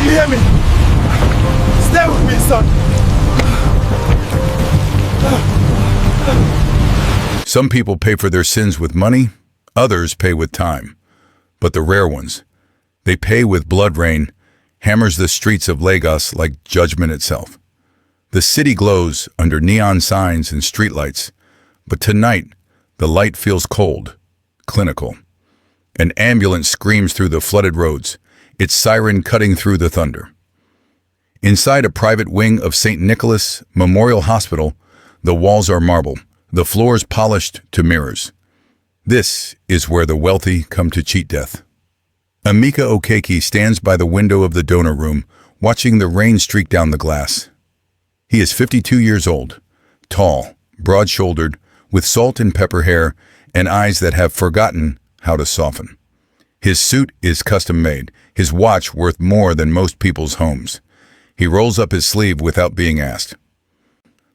you hear me? Stay with me, son. Some people pay for their sins with money, others pay with time. But the rare ones, they pay with blood rain, hammers the streets of Lagos like judgment itself. The city glows under neon signs and streetlights, but tonight the light feels cold, clinical. An ambulance screams through the flooded roads, its siren cutting through the thunder. Inside a private wing of St. Nicholas Memorial Hospital, the walls are marble, the floors polished to mirrors. This is where the wealthy come to cheat death. Emeka Okeke stands by the window of the donor room, watching the rain streak down the glass. He is 52 years old, tall, broad-shouldered, with salt and pepper hair and eyes that have forgotten how to soften. His suit is custom-made, his watch worth more than most people's homes. He rolls up his sleeve without being asked.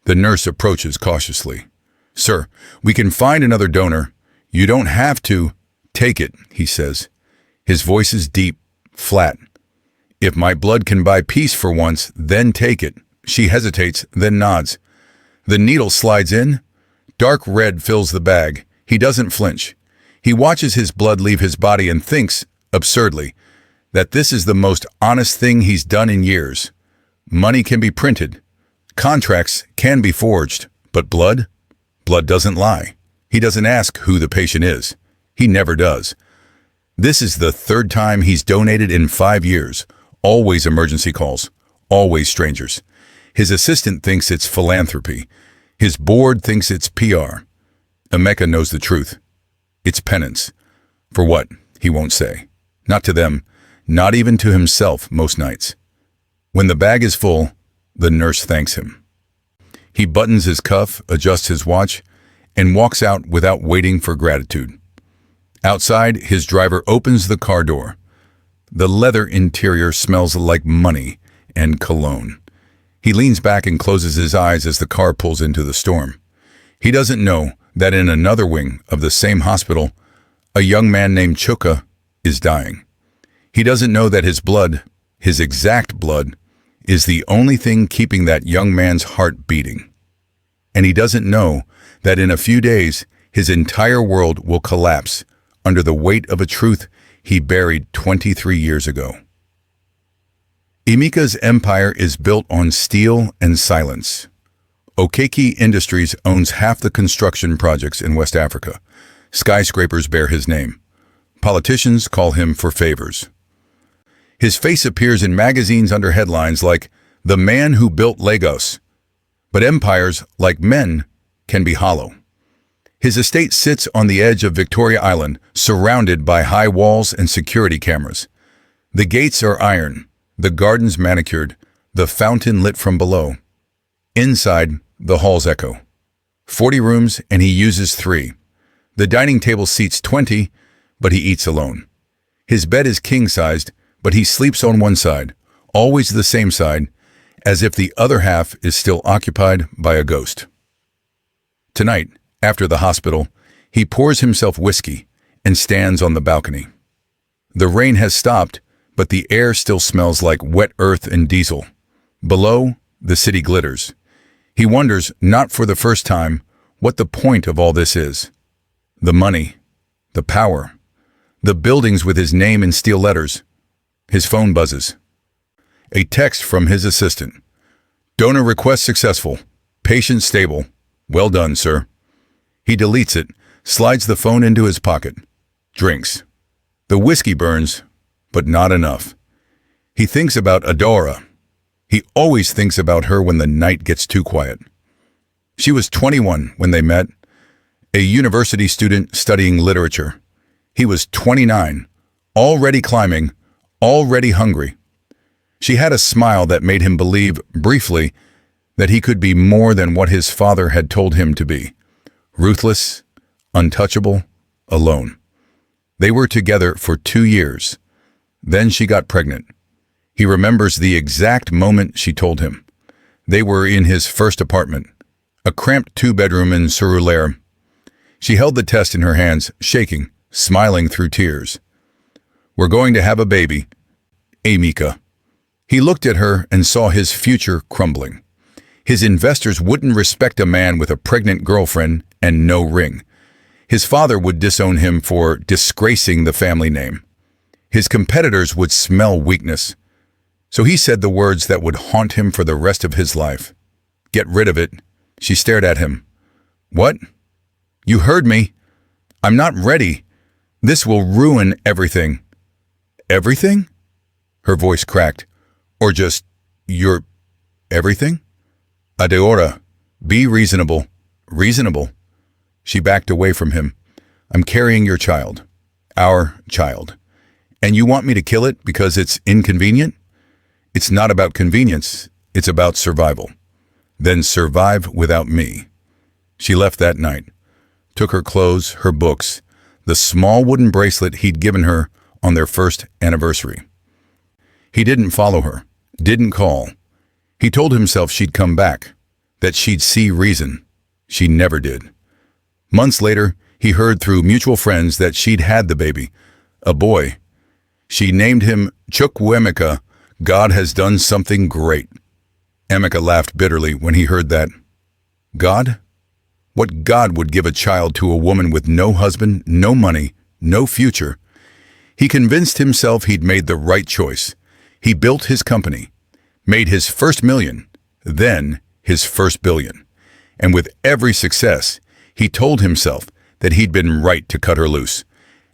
The nurse approaches cautiously. "Sir, we can find another donor. You don't have to take it," he says. His voice is deep, flat. "If my blood can buy peace for once, then take it." She hesitates, then nods. The needle slides in. Dark red fills the bag. He doesn't flinch. He watches his blood leave his body and thinks, absurdly, that this is the most honest thing he's done in years. Money can be printed. Contracts can be forged. But blood? Blood doesn't lie. He doesn't ask who the patient is. He never does. This is the third time he's donated in 5 years. Always emergency calls. Always strangers. His assistant thinks it's philanthropy. His board thinks it's PR. Emeka knows the truth. It's penance. For what? He won't say. Not to them. Not even to himself most nights. When the bag is full, the nurse thanks him. He buttons his cuff, adjusts his watch, and walks out without waiting for gratitude. Outside, his driver opens the car door. The leather interior smells like money and cologne. He leans back and closes his eyes as the car pulls into the storm. He doesn't know that in another wing of the same hospital, a young man named Chuka is dying. He doesn't know that his blood, his exact blood, is the only thing keeping that young man's heart beating. And he doesn't know that in a few days, his entire world will collapse under the weight of a truth he buried 23 years ago. Emeka's empire is built on steel and silence. Okeke Industries owns half the construction projects in West Africa. Skyscrapers bear his name. Politicians call him for favors. His face appears in magazines under headlines like "The Man Who Built Lagos." But empires, like men, can be hollow. His estate sits on the edge of Victoria Island, surrounded by high walls and security cameras. The gates are iron, the gardens manicured, the fountain lit from below. Inside, the halls echo. 40 rooms, and he uses 3. The dining table seats 20, but he eats alone. His bed is king-sized, but he sleeps on one side, always the same side, as if the other half is still occupied by a ghost. Tonight, after the hospital, he pours himself whiskey and stands on the balcony. The rain has stopped, but the air still smells like wet earth and diesel. Below, the city glitters. He wonders, not for the first time, what the point of all this is. The money, the power, the buildings with his name in steel letters. His phone buzzes. A text from his assistant. "Donor request successful. Patient stable. Well done, sir." He deletes it, slides the phone into his pocket. Drinks. The whiskey burns, but not enough. He thinks about Adora. He always thinks about her when the night gets too quiet. She was 21 when they met, a university student studying literature. He was 29, already climbing, already hungry. She had a smile that made him believe, briefly, that he could be more than what his father had told him to be. Ruthless, untouchable, alone. They were together for 2 years. Then she got pregnant. He remembers the exact moment she told him. They were in his first apartment, a cramped 2-bedroom in Surulere. She held the test in her hands, shaking, smiling through tears. "We're going to have a baby, Emeka." He looked at her and saw his future crumbling. His investors wouldn't respect a man with a pregnant girlfriend and no ring. His father would disown him for disgracing the family name. His competitors would smell weakness. So he said the words that would haunt him for the rest of his life. "Get rid of it." She stared at him. "What? You heard me. I'm not ready. This will ruin everything." "Everything?" Her voice cracked. "Or just your everything?" "Adeora, be reasonable." "Reasonable?" She backed away from him. "I'm carrying your child. Our child. And you want me to kill it because it's inconvenient?" "It's not about convenience. It's about survival." "Then survive without me." She left that night, took her clothes, her books, the small wooden bracelet he'd given her on their first anniversary. He didn't follow her, didn't call. He told himself she'd come back, that she'd see reason. She never did. Months later, he heard through mutual friends that she'd had the baby, a boy. She named him Chukwuemeka. God has done something great. Emeka laughed bitterly when he heard that. God? What God would give a child to a woman with no husband, no money, no future? He convinced himself he'd made the right choice. He built his company, made his first million, then his first billion. And with every success, he told himself that he'd been right to cut her loose,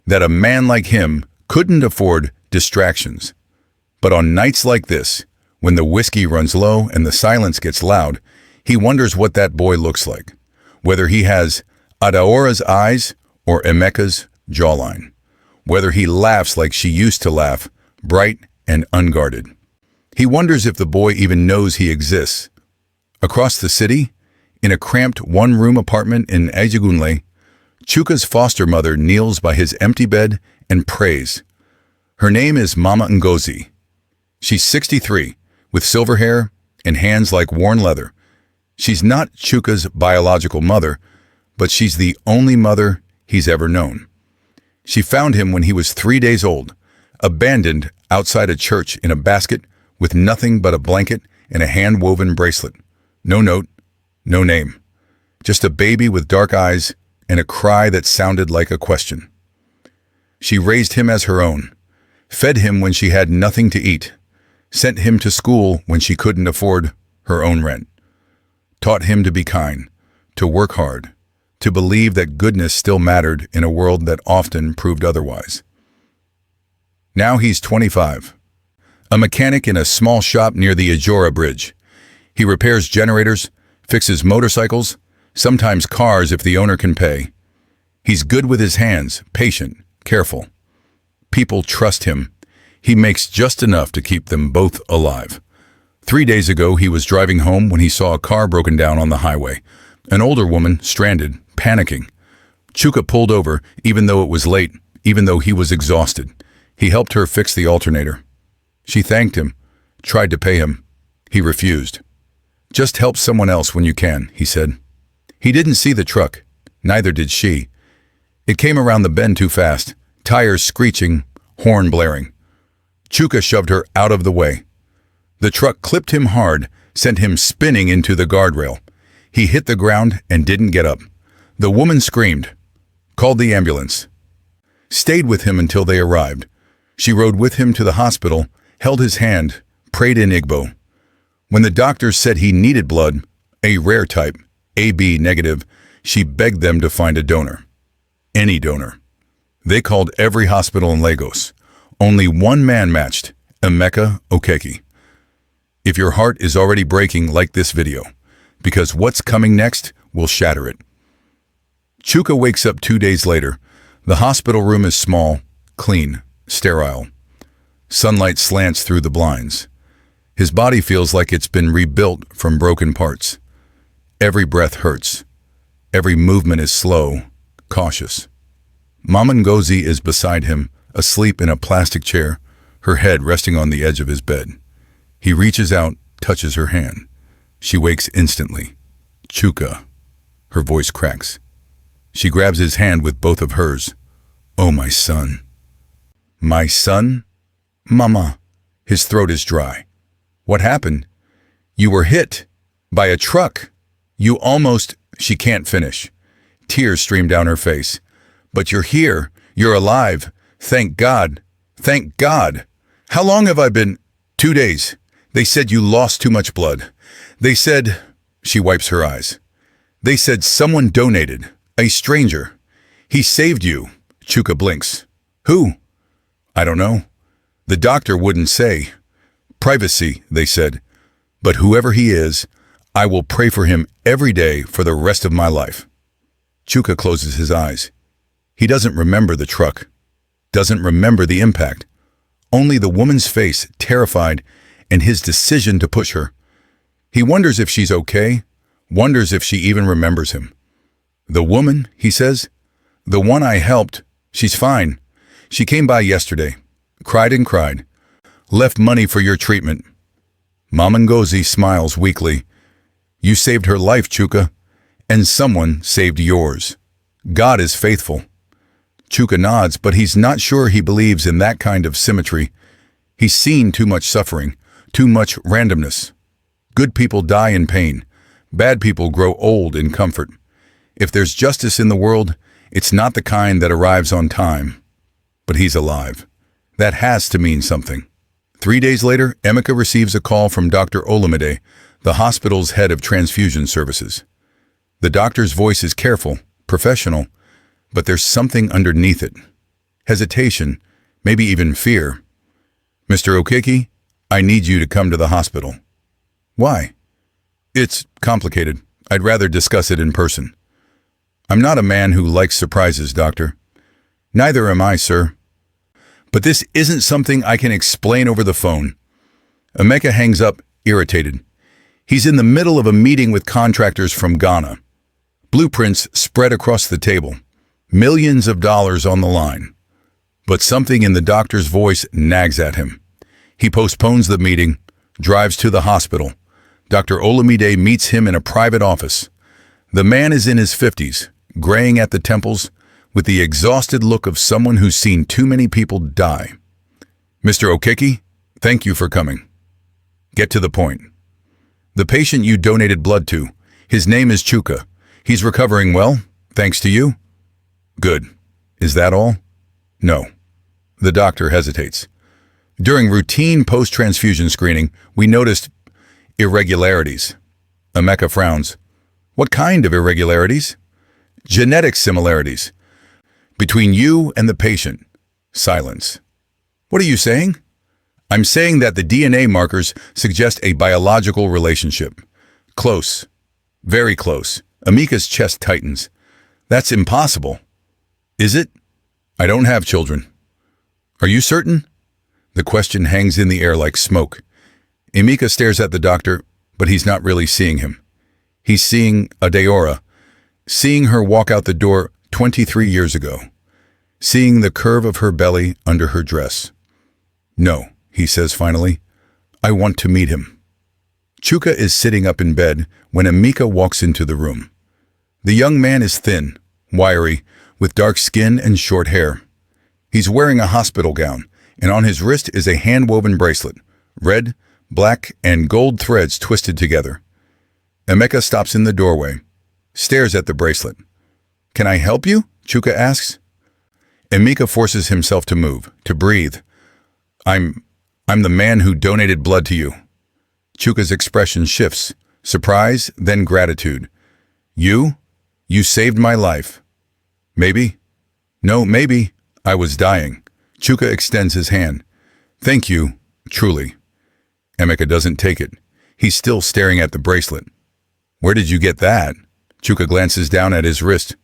that a man like him couldn't afford distractions. But on nights like this, when the whiskey runs low and the silence gets loud, he wonders what that boy looks like, whether he has Adaora's eyes or Emeka's jawline, whether he laughs like she used to laugh, bright and unguarded. He wonders if the boy even knows he exists. Across the city, in a cramped one-room apartment in Ejigunle, Chuka's foster mother kneels by his empty bed and prays. Her name is Mama Ngozi. She's 63, with silver hair and hands like worn leather. She's not Chuka's biological mother, but she's the only mother he's ever known. She found him when he was 3 days old, abandoned outside a church in a basket with nothing but a blanket and a hand-woven bracelet. No note, no name. Just a baby with dark eyes and a cry that sounded like a question. She raised him as her own, fed him when she had nothing to eat, sent him to school when she couldn't afford her own rent, taught him to be kind, to work hard, to believe that goodness still mattered in a world that often proved otherwise. Now he's 25, a mechanic in a small shop near the Ajora Bridge. He repairs generators, fixes motorcycles, sometimes cars if the owner can pay. He's good with his hands, patient, careful. People trust him. He makes just enough to keep them both alive. 3 days ago, he was driving home when he saw a car broken down on the highway. An older woman, stranded, panicking. Chuka pulled over, even though it was late, even though he was exhausted. He helped her fix the alternator. She thanked him, tried to pay him. He refused. "Just help someone else when you can," he said. He didn't see the truck. Neither did she. It came around the bend too fast, tires screeching, horn blaring. Chuka shoved her out of the way. The truck clipped him hard, sent him spinning into the guardrail. He hit the ground and didn't get up. The woman screamed, called the ambulance, stayed with him until they arrived. She rode with him to the hospital, held his hand, prayed in Igbo. When the doctors said he needed blood, a rare type, AB negative, she begged them to find a donor. Any donor. They called every hospital in Lagos. Only one man matched, Emeka Okeke. If your heart is already breaking, like this video, because what's coming next will shatter it. Chuka wakes up 2 days later. The hospital room is small, clean, sterile. Sunlight slants through the blinds. His body feels like it's been rebuilt from broken parts. Every breath hurts. Every movement is slow, cautious. Mama Ngozi is beside him, asleep in a plastic chair, her head resting on the edge of his bed. He reaches out, touches her hand. She wakes instantly. "Chuka." Her voice cracks. She grabs his hand with both of hers. "Oh, my son." "My son?" "Mama." His throat is dry. What happened? You were hit by a truck. You almost... She can't finish. Tears stream down her face. But you're here. You're alive. Thank God. Thank God. How long have I been? 2 days. They said you lost too much blood. They said... She wipes her eyes. They said someone donated. A stranger. He saved you. Chuka blinks. Who? I don't know. The doctor wouldn't say. Privacy, they said. But whoever he is, I will pray for him every day for the rest of my life. Chuka closes his eyes. He doesn't remember the truck. Doesn't remember the impact. Only the woman's face, terrified, and his decision to push her. He wonders if she's okay, wonders if she even remembers him. The woman, he says, the one I helped, she's fine. She came by yesterday, cried and cried, left money for your treatment. Mama Ngozi smiles weakly. You saved her life, Chuka, and someone saved yours. God is faithful. Chuka nods, but he's not sure he believes in that kind of symmetry. He's seen too much suffering, too much randomness. Good people die in pain. Bad people grow old in comfort. If there's justice in the world, it's not the kind that arrives on time. But he's alive. That has to mean something. 3 days later, Emeka receives a call from Dr. Olamide, the hospital's head of transfusion services. The doctor's voice is careful, professional, but there's something underneath it. Hesitation, maybe even fear. Mr. Okeke, I need you to come to the hospital. Why? It's complicated. I'd rather discuss it in person. I'm not a man who likes surprises, doctor. Neither am I, sir. But this isn't something I can explain over the phone. Emeka hangs up, irritated. He's in the middle of a meeting with contractors from Ghana. Blueprints spread across the table. Millions of dollars on the line. But something in the doctor's voice nags at him. He postpones the meeting, drives to the hospital. Dr. Olamide meets him in a private office. The man is in his 50s, graying at the temples, with the exhausted look of someone who's seen too many people die. Mr. Okeke, thank you for coming. Get to the point. The patient you donated blood to, his name is Chuka. He's recovering well, thanks to you? Good. Is that all? No. The doctor hesitates. During routine post-transfusion screening, we noticed irregularities. Emeka frowns. What kind of irregularities? Genetic similarities. Between you and the patient. Silence. What are you saying? I'm saying that the DNA markers suggest a biological relationship. Close. Very close. Emeka's chest tightens. That's impossible. Is it? I don't have children. Are you certain? The question hangs in the air like smoke. Emeka stares at the doctor, but he's not really seeing him. He's seeing Adeora, seeing her walk out the door 23 years ago, seeing the curve of her belly under her dress. No, he says finally, I want to meet him. Chuka is sitting up in bed when Emeka walks into the room. The young man is thin, wiry, with dark skin and short hair. He's wearing a hospital gown, and on his wrist is a hand-woven bracelet, red, black, and gold threads twisted together. Emeka stops in the doorway, stares at the bracelet. Can I help you? Chuka asks. Emeka forces himself to move, to breathe. I'm the man who donated blood to you. Chuka's expression shifts, surprise, then gratitude. You? You saved my life. Maybe? No, maybe. I was dying. Chuka extends his hand. Thank you, truly. Emeka doesn't take it. He's still staring at the bracelet. Where did you get that? Chuka glances down at his wrist.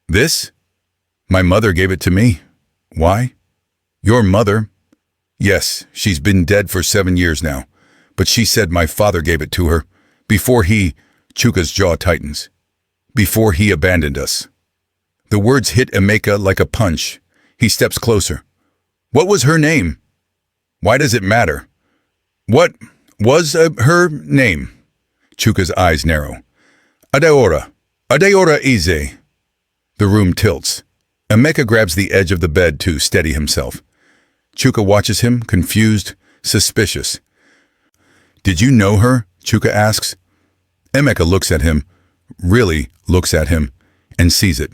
This? My mother gave it to me. Why? Your mother? Yes, she's been dead for 7 years now. But she said my father gave it to her. Before he... Chuka's jaw tightens. Before he abandoned us. The words hit Emeka like a punch. He steps closer. What was her name? Why does it matter? What was her name? Chuka's eyes narrow. Adeora. Adeora Ize. The room tilts. Emeka grabs the edge of the bed to steady himself. Chuka watches him, confused, suspicious. Did you know her? Chuka asks. Emeka looks at him, really looks at him, and sees it.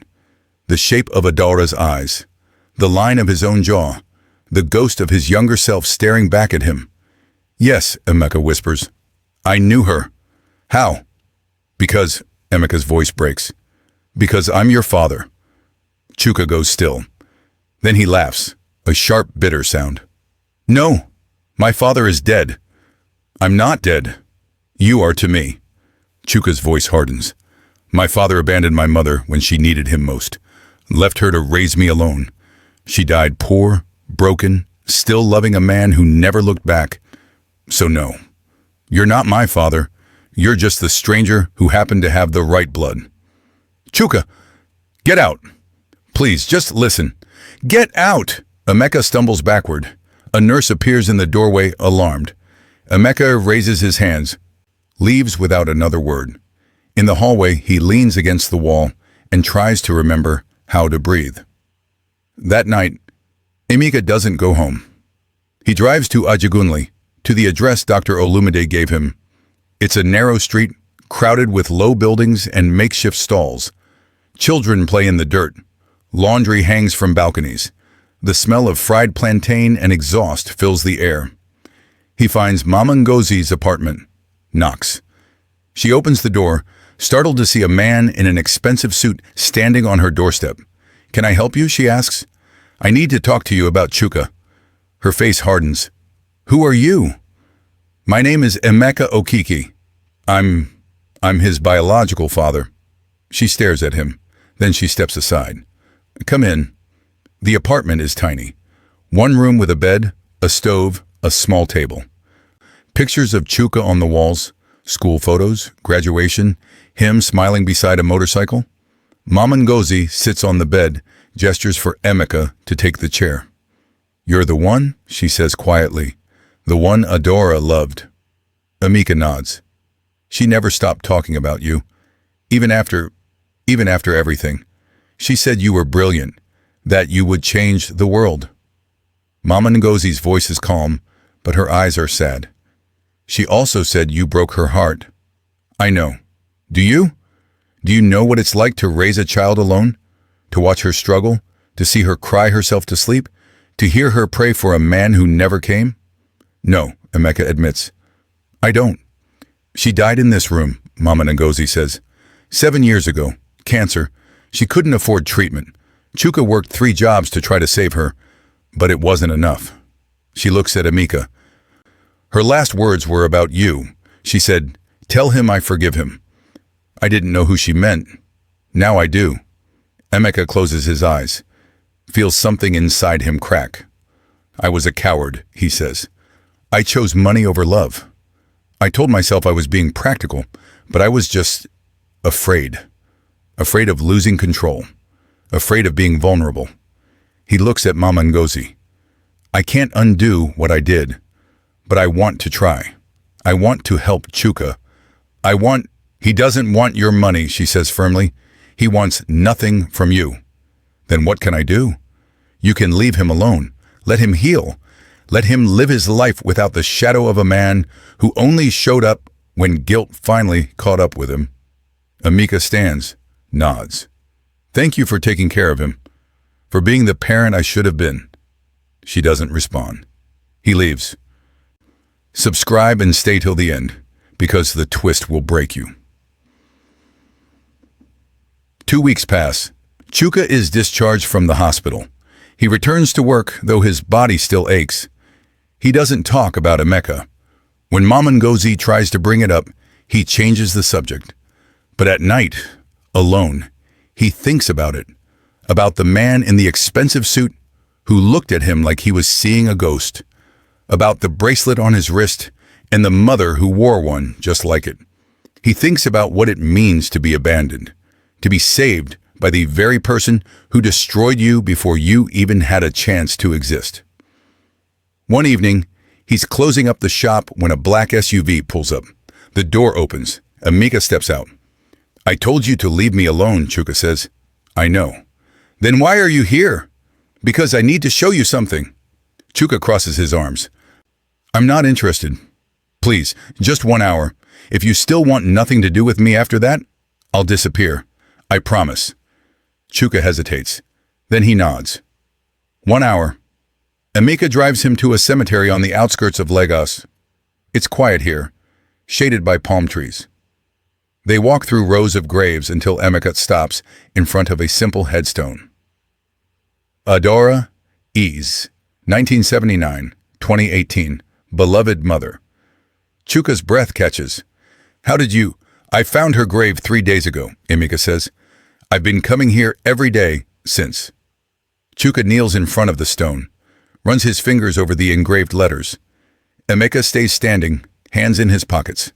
The shape of Adora's eyes, the line of his own jaw, the ghost of his younger self staring back at him. Yes, Emeka whispers. I knew her. How? Because, Emeka's voice breaks. Because I'm your father. Chuka goes still. Then he laughs, a sharp, bitter sound. No, my father is dead. I'm not dead. You are to me. Chuka's voice hardens. My father abandoned my mother when she needed him most, left her to raise me alone. She died poor, broken, still loving a man who never looked back. So no, you're not my father. You're just the stranger who happened to have the right blood. Chuka, get out. Please, just listen. Get out! Emeka stumbles backward. A nurse appears in the doorway, alarmed. Emeka raises his hands, leaves without another word. In the hallway, he leans against the wall and tries to remember how to breathe. That night, Emeka doesn't go home. He drives to Ajagunle, to the address Dr. Olumide gave him. It's a narrow street, crowded with low buildings and makeshift stalls. Children play in the dirt. Laundry hangs from balconies. The smell of fried plantain and exhaust fills the air. He finds Mama Ngozi's apartment. Knocks. She opens the door, startled to see a man in an expensive suit standing on her doorstep. Can I help you? She asks. I need to talk to you about Chuka. Her face hardens. Who are you? My name is Emeka Okiki. I'm his biological father. She stares at him. Then she steps aside. Come in. The apartment is tiny. One room with a bed, a stove, a small table. Pictures of Chuka on the walls, school photos, graduation, him smiling beside a motorcycle. Mama Ngozi sits on the bed, gestures for Emeka to take the chair. You're the one, she says quietly. The one Adora loved. Emeka nods. She never stopped talking about you. Even after everything. She said you were brilliant, that you would change the world. Mama Ngozi's voice is calm, but her eyes are sad. She also said you broke her heart. I know. Do you? Do you know what it's like to raise a child alone? To watch her struggle? To see her cry herself to sleep? To hear her pray for a man who never came? No, Emeka admits. I don't. She died in this room, Mama Ngozi says. 7 years ago. Cancer. She couldn't afford treatment. Chuka worked 3 jobs to try to save her, but it wasn't enough. She looks at Emeka. Her last words were about you. She said, tell him I forgive him. I didn't know who she meant. Now I do. Emeka closes his eyes, feels something inside him crack. I was a coward, he says. I chose money over love. I told myself I was being practical, but I was just afraid. Afraid of losing control. Afraid of being vulnerable. He looks at Mama Ngozi. I can't undo what I did, but I want to try. I want to help Chuka. He doesn't want your money, she says firmly. He wants nothing from you. Then what can I do? You can leave him alone. Let him heal. Let him live his life without the shadow of a man who only showed up when guilt finally caught up with him. Emeka stands, nods. Thank you for taking care of him, for being the parent I should have been. She doesn't respond. He leaves. Subscribe and stay till the end, because the twist will break you. 2 weeks pass. Chuka is discharged from the hospital. He returns to work, though his body still aches. He doesn't talk about Emeka. When Mama Ngozi tries to bring it up, he changes the subject. But at night, alone, he thinks about it, about the man in the expensive suit who looked at him like he was seeing a ghost, about the bracelet on his wrist and the mother who wore one just like it. He thinks about what it means to be abandoned, to be saved by the very person who destroyed you before you even had a chance to exist. One evening, he's closing up the shop when a black SUV pulls up. The door opens. Emeka steps out. I told you to leave me alone, Chuka says. I know. Then why are you here? Because I need to show you something. Chuka crosses his arms. I'm not interested. Please, just 1 hour. If you still want nothing to do with me after that, I'll disappear. I promise. Chuka hesitates. Then he nods. 1 hour. Emeka drives him to a cemetery on the outskirts of Lagos. It's quiet here, shaded by palm trees. They walk through rows of graves until Emeka stops in front of a simple headstone. Adora Ease, 1979-2018, beloved mother. Chuka's breath catches. How did you? I found her grave 3 days ago, Emeka says. I've been coming here every day since. Chuka kneels in front of the stone, runs his fingers over the engraved letters. Emeka stays standing, hands in his pockets.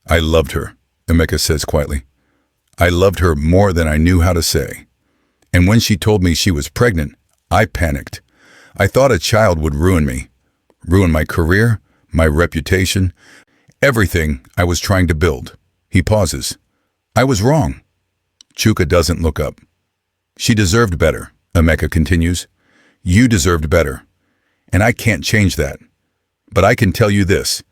I loved her, Emeka says quietly. I loved her more than I knew how to say. And when she told me she was pregnant, I panicked. I thought a child would ruin me, ruin my career, my reputation, everything I was trying to build. He pauses. I was wrong. Chuka doesn't look up. She deserved better, Emeka continues. You deserved better. And I can't change that. But I can tell you this.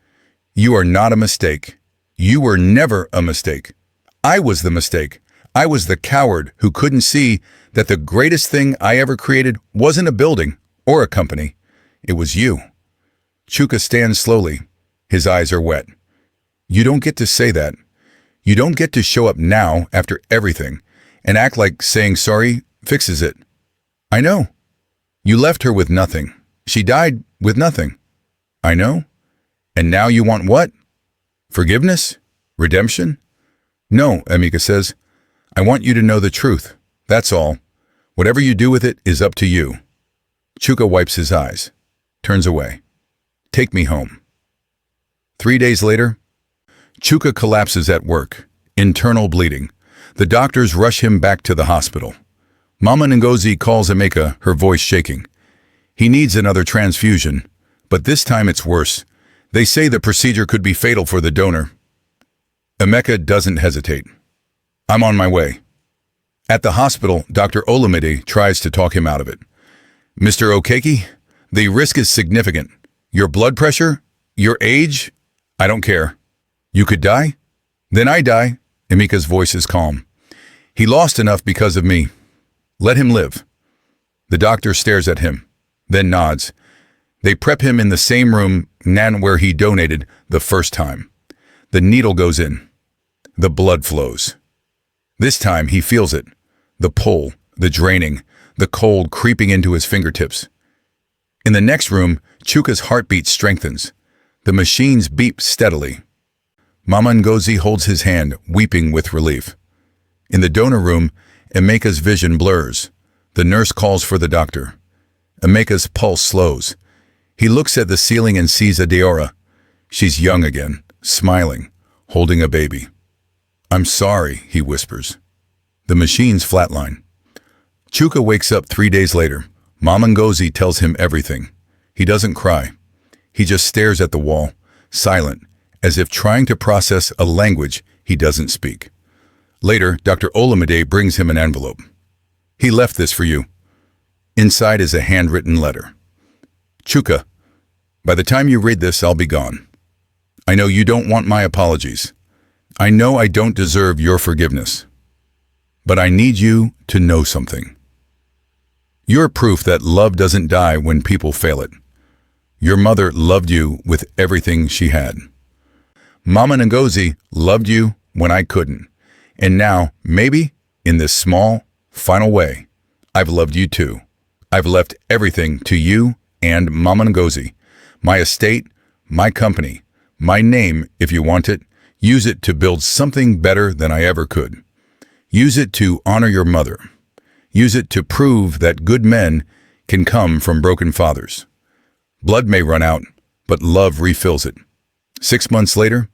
You are not a mistake. You were never a mistake. I was the mistake. I was the coward who couldn't see that the greatest thing I ever created wasn't a building or a company. It was you. Chuka stands slowly. His eyes are wet. You don't get to say that. You don't get to show up now after everything and act like saying sorry fixes it. I know. You left her with nothing. She died with nothing. I know. And now you want what? Forgiveness? Redemption? No, Emeka says. I want you to know the truth. That's all. Whatever you do with it is up to you. Chuka wipes his eyes, turns away. Take me home. 3 days later, Chuka collapses at work, internal bleeding. The doctors rush him back to the hospital. Mama Ngozi calls Emeka, her voice shaking. He needs another transfusion, but this time it's worse. They say the procedure could be fatal for the donor. Emeka doesn't hesitate. I'm on my way. At the hospital, Dr. Olamide tries to talk him out of it. Mr. Okeke, the risk is significant. Your blood pressure? Your age? I don't care. You could die? Then I die. Emeka's voice is calm. He lost enough because of me. Let him live. The doctor stares at him, then nods. They prep him in the same room where he donated the first time. The needle goes in. The blood flows. This time he feels it. The pull, the draining, the cold creeping into his fingertips. In the next room, Chuka's heartbeat strengthens. The machines beep steadily. Mama Ngozi holds his hand, weeping with relief. In the donor room, Emeka's vision blurs. The nurse calls for the doctor. Emeka's pulse slows. He looks at the ceiling and sees Adeora. She's young again, smiling, holding a baby. I'm sorry, he whispers. The machines flatline. Chuka wakes up 3 days later. Mama Ngozi tells him everything. He doesn't cry. He just stares at the wall, silent, as if trying to process a language he doesn't speak. Later, Dr. Olamide brings him an envelope. He left this for you. Inside is a handwritten letter. Chuka, by the time you read this, I'll be gone. I know you don't want my apologies. I know I don't deserve your forgiveness. But I need you to know something. You're proof that love doesn't die when people fail it. Your mother loved you with everything she had. Mama Ngozi loved you when I couldn't. And now, maybe, in this small, final way, I've loved you too. I've left everything to you and Mama Ngozi. My estate, my company, my name if you want it. Use it to build something better than I ever could. Use it to honor your mother. Use it to prove that good men can come from broken fathers. Blood may run out, but love refills it. 6 months later,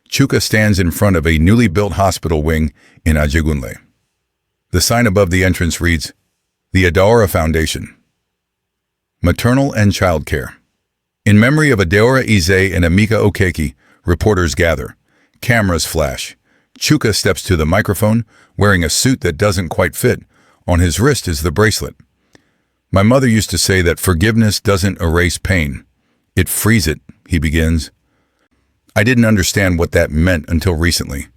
Chuka stands in front of a newly built hospital wing in Ajegunle. The sign above the entrance reads, The Adeora Foundation. Maternal and Child Care. In memory of Adeora Eze and Emeka Okeke, reporters gather. Cameras flash. Chuka steps to the microphone, wearing a suit that doesn't quite fit. On his wrist is the bracelet. My mother used to say that forgiveness doesn't erase pain. It frees it, he begins. I didn't understand what that meant until recently.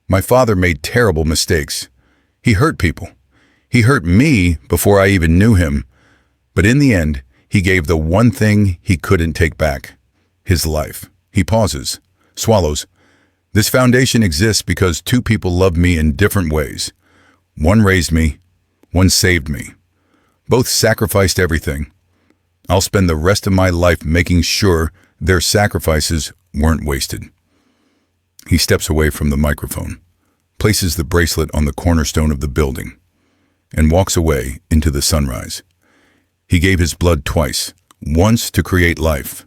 My father made terrible mistakes. He hurt people. He hurt me before I even knew him. But in the end, he gave the one thing he couldn't take back: his life. He pauses, swallows. This foundation exists because two people loved me in different ways. One raised me, one saved me. Both sacrificed everything. I'll spend the rest of my life making sure their sacrifices weren't wasted. He steps away from the microphone, places the bracelet on the cornerstone of the building, and walks away into the sunrise. He gave his blood twice, once to create life,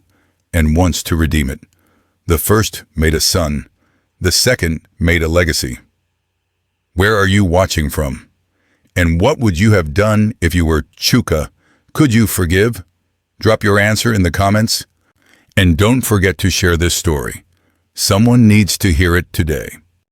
and once to redeem it. The first made a son, the second made a legacy. Where are you watching from? And what would you have done if you were Chuka? Could you forgive? Drop your answer in the comments. And don't forget to share this story. Someone needs to hear it today.